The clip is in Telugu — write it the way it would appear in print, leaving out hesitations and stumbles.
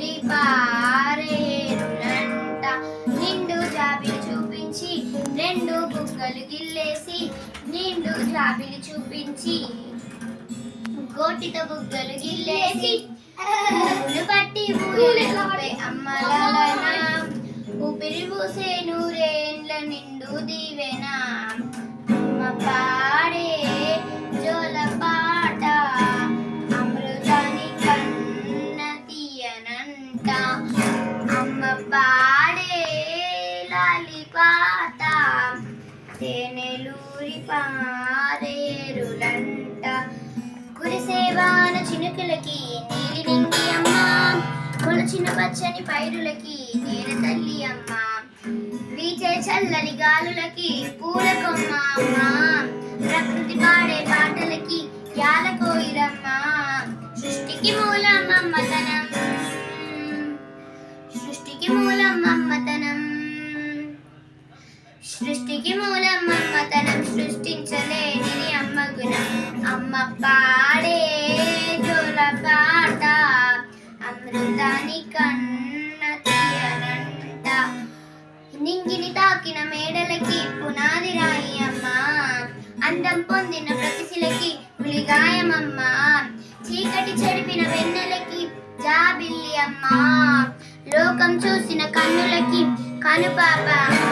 నెలలూరి పారేరులంట. నిండు జాబిలి చూపించి రెండు బుగ్గలు గిల్లేసి, నిండు జాబిలి చూపించి గోటితో బుగ్గలు గిల్లేసి, పట్టి ఊయలపై అమ్మలాలన ఊపిరి పూసే నూరేండ్ల నిండు దీవెన. అమ్మ పాడే జోల పాట అమృతాని కన్న తీయనంట. అమ్మ పాడే లాలి పాట తేనెలూరి పారేరులంట. కురిసేవాన చినుకులకి నీలి నింగి అమ్మ, కొలచిన పచ్చని పైరులకి నేల తల్లి అమ్మ, వీచే చల్లని గాలులకి పూల కొమ్మ అమ్మ, ప్రకృతి పాడే పాటలకి యాల కోయిరమ్మ. సృష్టికి మూలం మమ్మతనం, సృష్టికి మూలం మమ్మతనం, సృష్టికి మూలం మమ్మతనం, సృష్టించలేనిది అమ్మ గుణం. అమ్మ పాడే జోల పాట అమృతాని కన్న తీయనంట. నింగిని తాకిన మేడలకి పునాది రాయి అమ్మ, అందం పొందిన ప్రతిశిలకి పులిగాయమమ్మ, చీకటి చెడిపిన వెన్నెలకి జాబిల్లి అమ్మ, లోకం చూసిన కన్నులకి కనుపాప అమ్మ.